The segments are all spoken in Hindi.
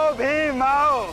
आओ भीम आओ।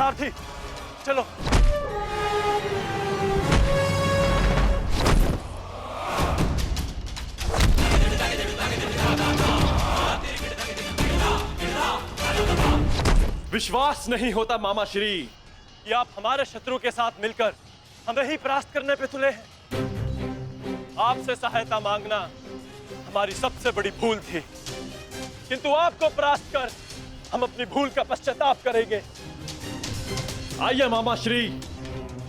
सारथी चलो। विश्वास नहीं होता मामा श्री कि आप हमारे शत्रु के साथ मिलकर हमें ही परास्त करने पे तुले हैं। आपसे सहायता मांगना हमारी सबसे बड़ी भूल थी, किंतु आपको परास्त कर हम अपनी भूल का पश्चाताप करेंगे। आइए मामा श्री,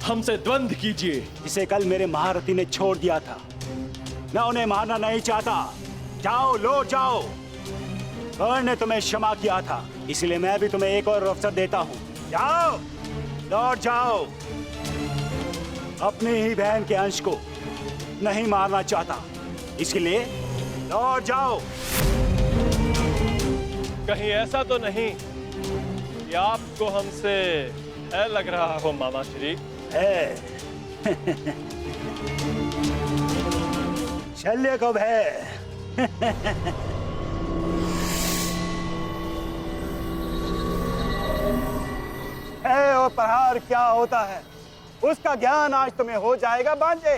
हमसे द्वंद्व कीजिए। इसे कल मेरे महारथी ने छोड़ दिया था, मैं उन्हें मारना नहीं चाहता। जाओ लौट जाओ। कर्ण ने तुम्हें क्षमा किया था, इसलिए मैं भी तुम्हें एक और अवसर देता हूं। जाओ लौट जाओ। अपनी ही बहन के अंश को नहीं मारना चाहता, इसलिए लौट जाओ। कहीं ऐसा तो नहीं कि आपको हमसे भय लग रहा हो मामा श्री? है शल्य को भय। है और प्रहार क्या होता है उसका ज्ञान आज तुम्हें हो जाएगा बांजे।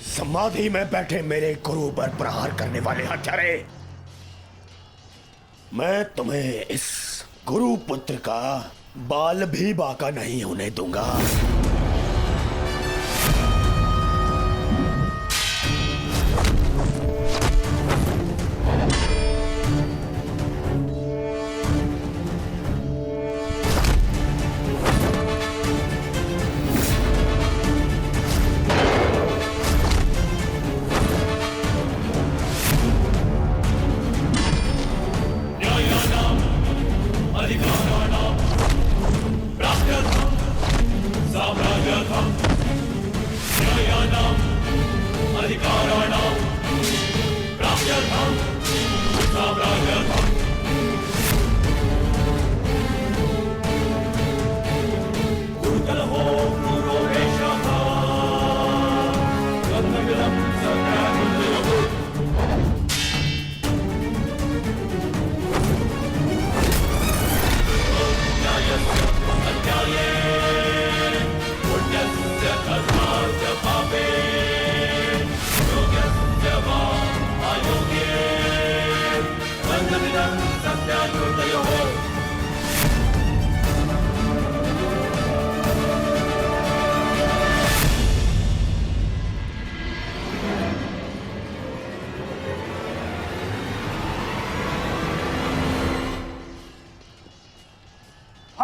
समाधि में बैठे मेरे गुरु पर प्रहार करने वाले हत्यारे, मैं तुम्हें इस गुरु पुत्र का बाल भी बाका नहीं होने दूंगा।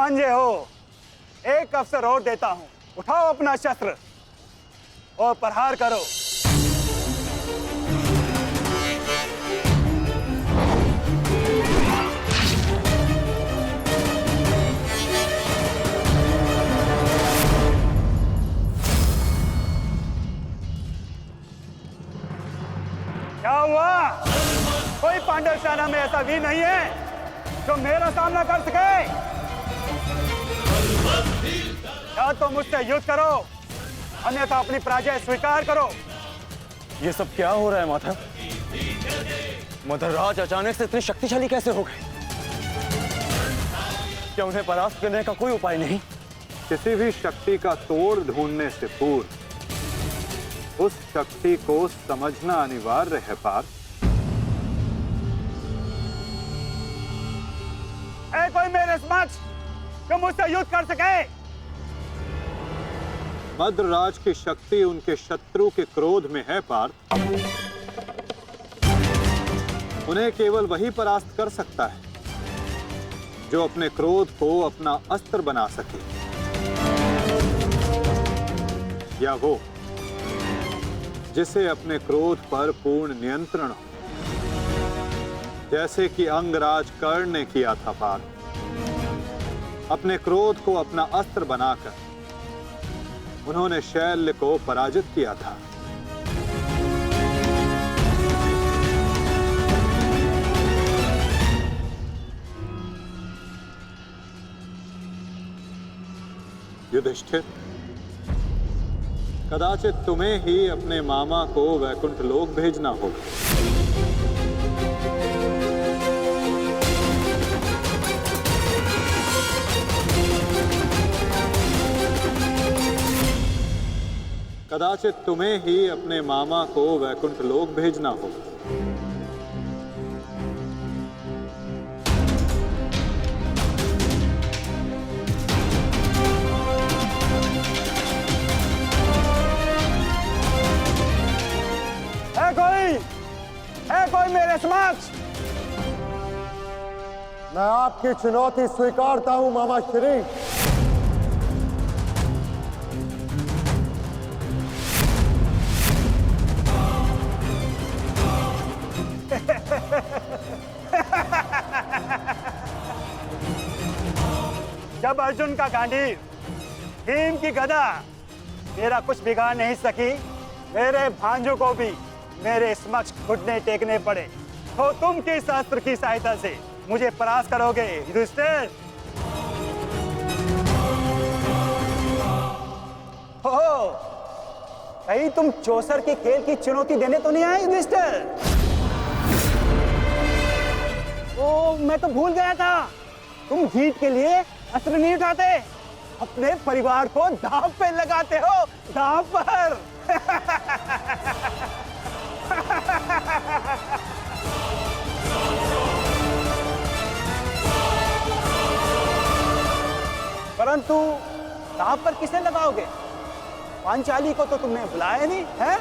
भांजे हो, एक अवसर और देता हूं। उठाओ अपना शस्त्र और प्रहार करो। क्या हुआ? कोई पांडव सेना में ऐसा वीर नहीं है जो मेरा सामना कर सके? या तो मुझसे युद्ध करो, अन्यथा अपनी पराजय स्वीकार करो। ये सब क्या हो रहा है माता? मदरराज अचानक से इतने शक्तिशाली कैसे हो गए? क्या उन्हें परास्त करने का कोई उपाय नहीं? किसी भी शक्ति का तोड़ ढूंढने से पूर्व उस शक्ति को समझना अनिवार्य है पार्थ। है कोई मेरे समक्ष जो मुझसे युद्ध कर सके? मद्रराज की शक्ति उनके शत्रु के क्रोध में है पार्थ। उन्हें केवल वही परास्त कर सकता है जो अपने क्रोध को अपना अस्त्र बना सके, या वो जिसे अपने क्रोध पर पूर्ण नियंत्रण हो, जैसे कि अंगराज कर्ण ने किया था पार्थ। अपने क्रोध को अपना अस्त्र बनाकर उन्होंने शैल्य को पराजित किया था। युधिष्ठिर, कदाचित तुम्हें ही अपने मामा को वैकुंठ लोक भेजना होगा। कदाचित तुम्हें ही अपने मामा को वैकुंठ लोक भेजना होगा। है कोई मेरे समक्ष? मैं आपकी चुनौती स्वीकारता हूं मामा श्री। जब अर्जुन का गांडीव, भीम की गदा मेरा कुछ बिगाड़ नहीं सकी, मेरे भांजों को भी मेरे समक्ष घुटने टेकने पड़े, तो तुम किस अस्त्र की सहायता से मुझे परास्त करोगे युधिष्ठिर? हो, कहीं तुम चौसर के खेल की चुनौती देने तो नहीं आए युधिष्ठिर? ओ, मैं तो भूल गया था, तुम जीत के लिए अस्त्र नहीं उठाते, अपने परिवार को दांव पे लगाते हो, दांव पर। परंतु दांव पर किसे लगाओगे? पांचाली को तो तुमने बुलाया नहीं है?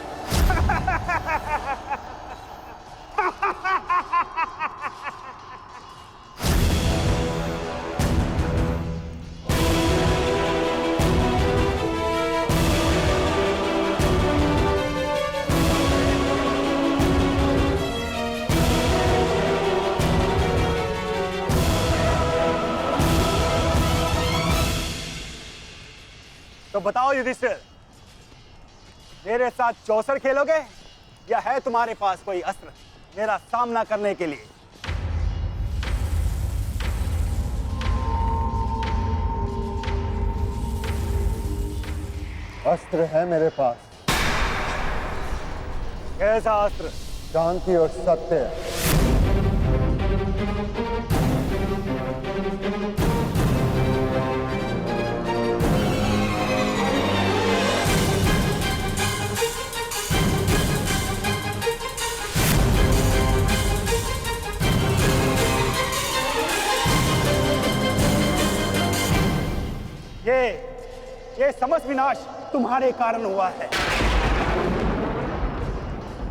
तो बताओ युधिष्ठिर, मेरे साथ चौसर खेलोगे या है तुम्हारे पास कोई अस्त्र मेरा सामना करने के लिए? अस्त्र है मेरे पास। कैसा अस्त्र? शांति और सत्य। ये समस्त विनाश तुम्हारे कारण हुआ है।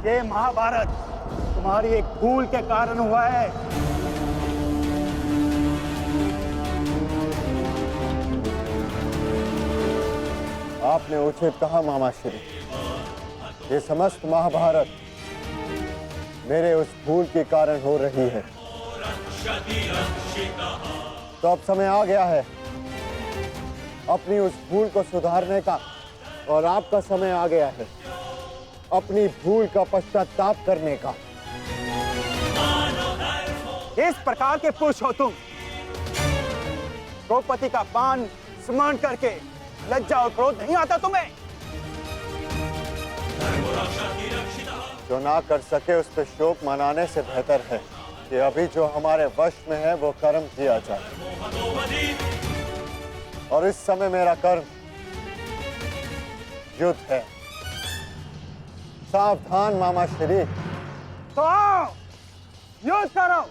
ये महाभारत तुम्हारी एक भूल के कारण हुआ है। आपने उचित कहा मामा श्री। ये समस्त महाभारत मेरे उस भूल के कारण हो रही है। तो अब समय आ गया है अपनी उस भूल को सुधारने का, और आपका समय आ गया है अपनी भूल का पश्चाताप करने का। इस प्रकार के पुरुष हो तुम, द्रौपदी का पान स्मरण करके लज्जा और क्रोध नहीं आता तुम्हें? जो ना कर सके उस पर शोक मनाने से बेहतर है कि अभी जो हमारे वश में है वो कर्म किया जाए, और इस समय मेरा कर्म युद्ध है। सावधान मामा श्री। तो आओ युद्ध करो।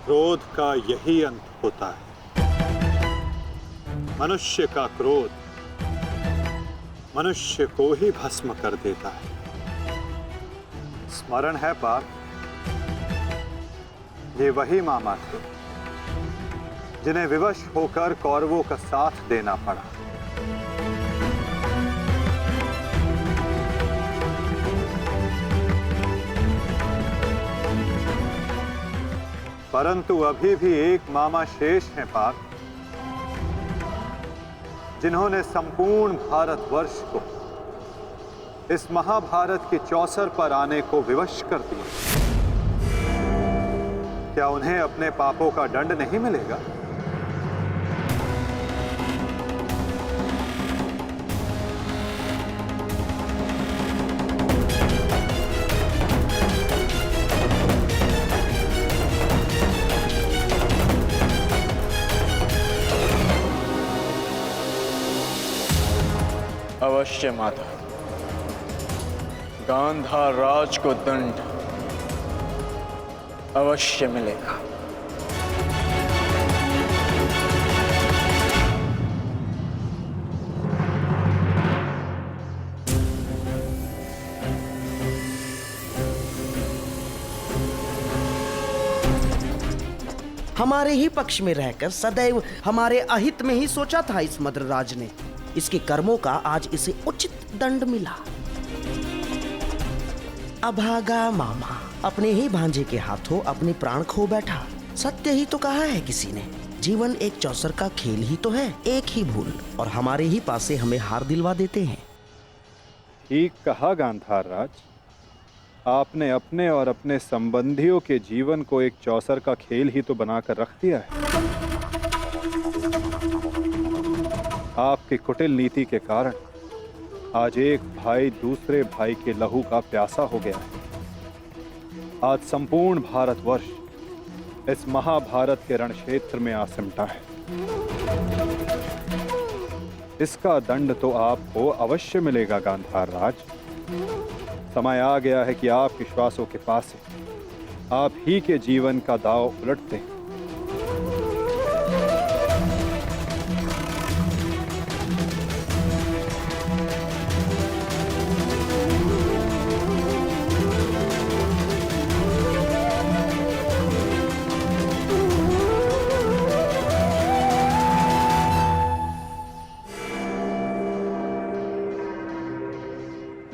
क्रोध का यही अंत होता है। मनुष्य का क्रोध मनुष्य को ही भस्म कर देता है। स्मरण है पार्थ, ये वही मामा थे जिन्हें विवश होकर कौरवों का साथ देना पड़ा। परंतु अभी भी एक मामा शेष हैं पार्थ, जिन्होंने संपूर्ण भारतवर्ष को इस महाभारत की चौसर पर आने को विवश कर दिया। क्या उन्हें अपने पापों का दंड नहीं मिलेगा? अवश्य माता। गांधार राज को दंड अवश्य मिलेगा। हमारे ही पक्ष में रहकर सदैव हमारे अहित में ही सोचा था इस मद्रराज ने। इसके कर्मों का आज इसे उचित दंड मिला। अभागा मामा अपने ही भांजे के हाथों अपने प्राण खो बैठा। सत्य ही तो कहा है किसी ने, जीवन एक चौसर का खेल ही तो है। एक ही भूल और हमारे ही पासे हमें हार दिलवा देते हैं। ठीक कहा गांधार राज, आपने अपने और अपने संबंधियों के जीवन को एक चौसर का खेल ही तो बनाकर रख दिया है। आपकी कुटिल नीति के कारण आज एक भाई दूसरे भाई के लहू का प्यासा हो गया है। आज संपूर्ण भारतवर्ष इस महाभारत के रण क्षेत्र में आ सिमटा है। इसका दंड तो आपको अवश्य मिलेगा गांधार राज। समय आ गया है कि आप विश्वासों के पास है आप ही के जीवन का दांव उलटते हैं।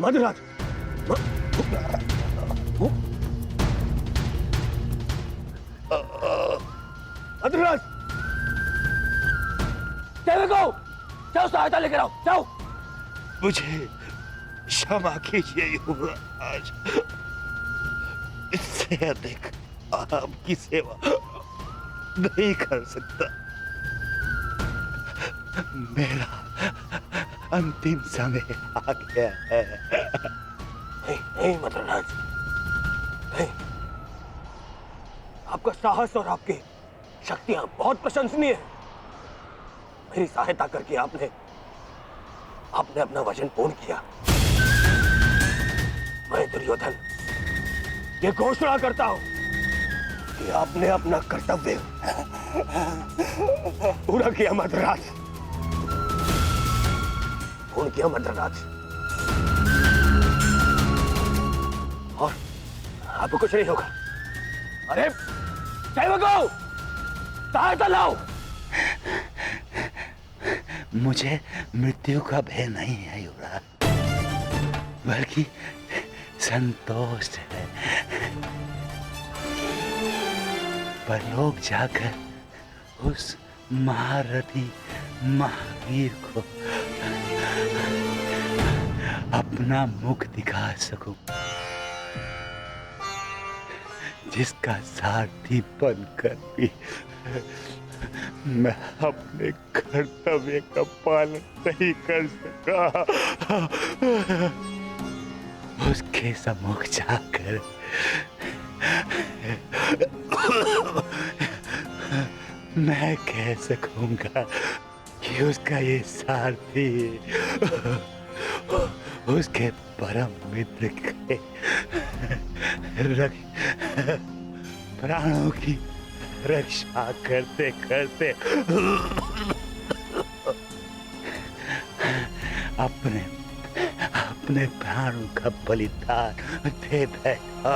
मधुराज, मधुराज, जाओ सहायता लेकर आओ, जाओ। मुझे क्षमा कीजिए युवराज, इससे अधिक आपकी सेवा नहीं कर सकता। मेरा अंतिम समय आ गया है। नहीं मद्रराज, नहीं। आपका साहस और आपकी शक्तियां बहुत प्रशंसनीय है। मेरी सहायता करके आपने अपना वचन पूर्ण किया। मैं दुर्योधन ये घोषणा करता हूं कि आपने अपना कर्तव्य पूरा किया मद्रराज, पूर्ण किया मद्रराज। और आपको कुछ नहीं होगा। अरे सेवकों, सहायता लाओ। मुझे मृत्यु का भय नहीं है युवराज, बल्कि संतोष है। परलोक जाकर उस महारथी महावीर को अपना मुख दिखा सकूं, जिसका सारथी बनकर भी मैं अपने कर्तव्य का पालन नहीं कर सका। उसके सम्मुख जाकर मैं कह सकूंगा कि उसका ये सारथी उसके परम मित्र के प्राणों की रक्षा करते करते अपने प्राणों का बलिदान दे बैठा।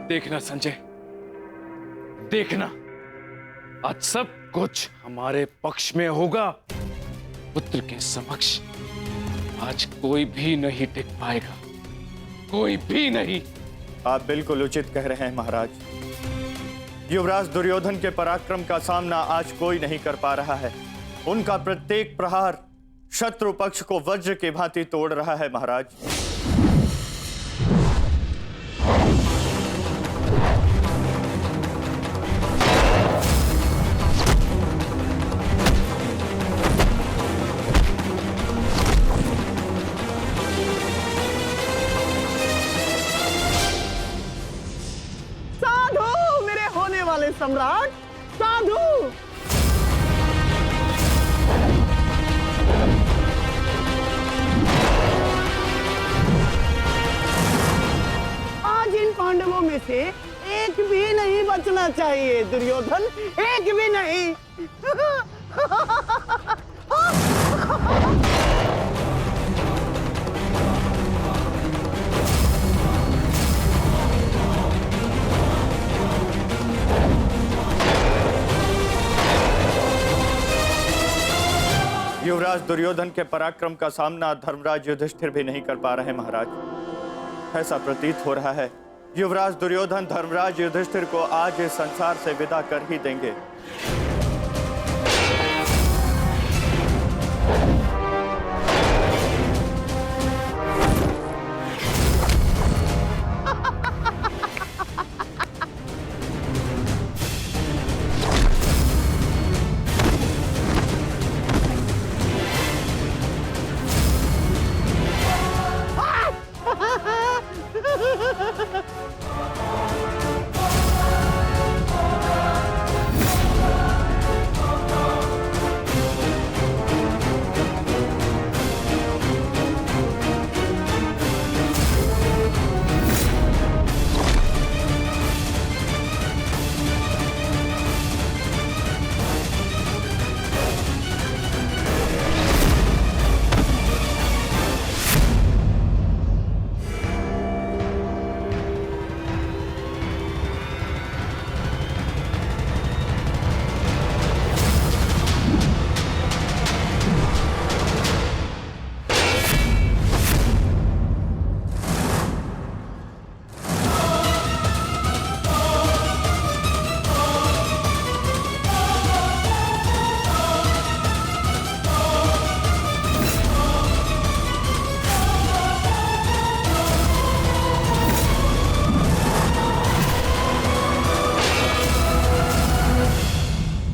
देखना संजय, देखना, आज सब कुछ हमारे पक्ष में होगा। पुत्र के समक्ष आज कोई भी नहीं टिक पाएगा, कोई भी नहीं। आप बिल्कुल उचित कह रहे हैं महाराज। युवराज दुर्योधन के पराक्रम का सामना आज कोई नहीं कर पा रहा है। उनका प्रत्येक प्रहार शत्रु पक्ष को वज्र की भांति तोड़ रहा है महाराज। साधु, मेरे होने वाले सम्राट, साधु। आज इन पांडवों में से एक भी नहीं बचना चाहिए दुर्योधन, एक भी नहीं। युवराज दुर्योधन के पराक्रम का सामना धर्मराज युधिष्ठिर भी नहीं कर पा रहे महाराज। ऐसा प्रतीत हो रहा है युवराज दुर्योधन धर्मराज युधिष्ठिर को आज इस संसार से विदा कर ही देंगे।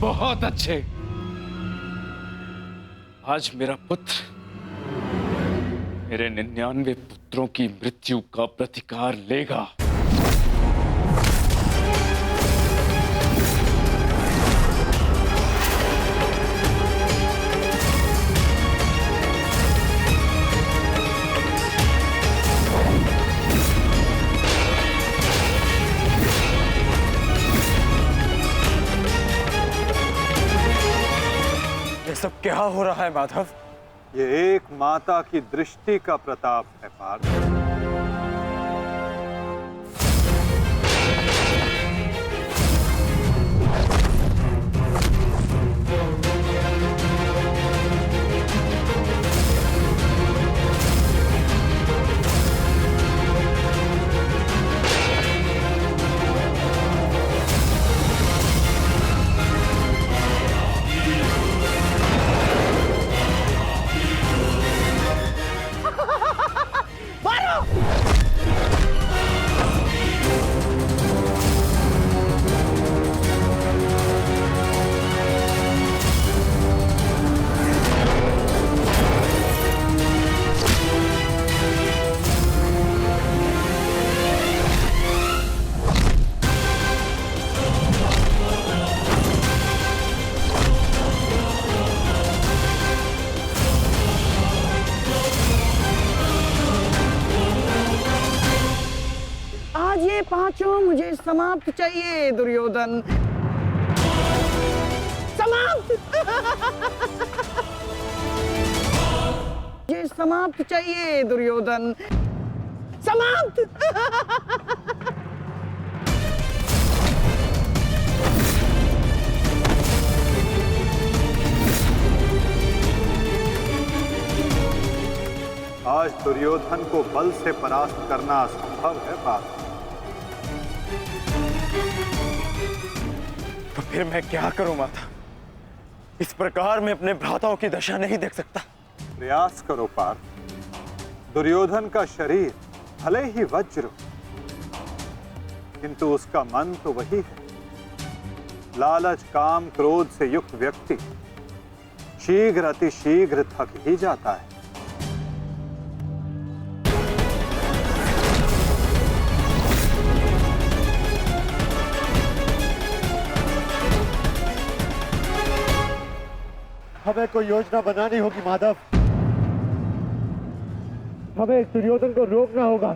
बहुत अच्छे। आज मेरा पुत्र मेरे 99 पुत्रों की मृत्यु का प्रतिकार लेगा। ये सब क्या हो रहा है माधव? ये एक माता की दृष्टि का प्रताप है पार्थ। पांचों मुझे समाप्त चाहिए दुर्योधन, समाप्त। मुझे समाप्त चाहिए दुर्योधन, समाप्त। आज दुर्योधन को बल से परास्त करना असंभव है पार्थ। तो फिर मैं क्या करूं माता? इस प्रकार मैं अपने भ्राताओं की दशा नहीं देख सकता। प्रयास करो पार्थ। दुर्योधन का शरीर भले ही वज्र, किंतु उसका मन तो वही है। लालच, काम, क्रोध से युक्त व्यक्ति शीघ्र अतिशीघ्र थक ही जाता है। हमें कोई योजना बनानी होगी माधव। हमें इस दुर्योधन को रोकना होगा।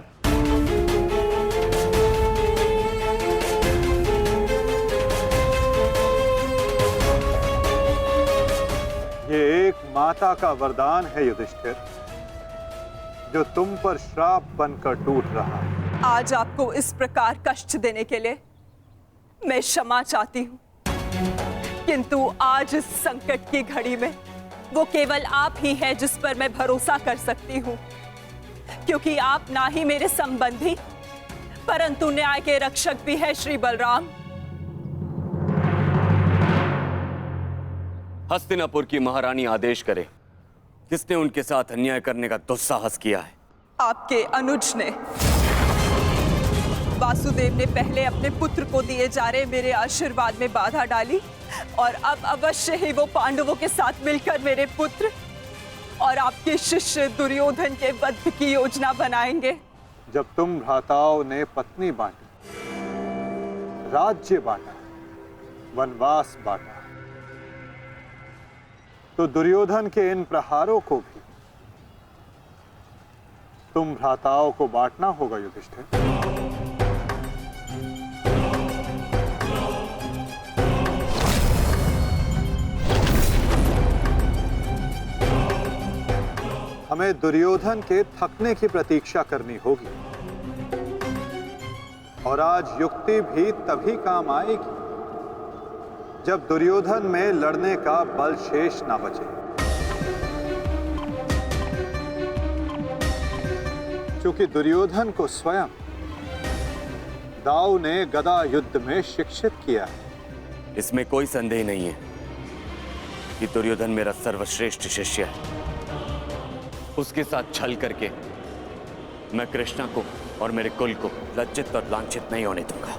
ये एक माता का वरदान है युधिष्ठिर, जो तुम पर श्राप बनकर टूट रहा है। आज आपको इस प्रकार कष्ट देने के लिए मैं क्षमा चाहती हूँ, किंतु आज इस संकट की घड़ी में वो केवल आप ही है जिस पर मैं भरोसा कर सकती हूँ, क्योंकि आप ना ही मेरे संबंधी परंतु न्याय के रक्षक भी है श्री बलराम। हस्तिनापुर की महारानी आदेश करे, किसने उनके साथ अन्याय करने का दुस्साहस किया है? आपके अनुज ने। वासुदेव ने पहले अपने पुत्र को दिए जा रहे मेरे आशीर्वाद में बाधा डाली और अब अवश्य ही वो पांडवों के साथ मिलकर मेरे पुत्र और आपके शिष्य दुर्योधन के वध की योजना बनाएंगे। जब तुम भ्राताओं ने पत्नी बांटी, राज्य बांटा, वनवास बांटा, तो दुर्योधन के इन प्रहारों को भी तुम भ्राताओं को बांटना होगा युधिष्ठिर। हमें दुर्योधन के थकने की प्रतीक्षा करनी होगी, और आज युक्ति भी तभी काम आएगी जब दुर्योधन में लड़ने का बल शेष ना बचे। क्योंकि दुर्योधन को स्वयं दाऊ ने गदा युद्ध में शिक्षित किया है। इसमें कोई संदेह नहीं है कि दुर्योधन मेरा सर्वश्रेष्ठ शिष्य है। उसके साथ छल करके मैं कृष्णा को और मेरे कुल को लज्जित और लांछित नहीं होने दूंगा।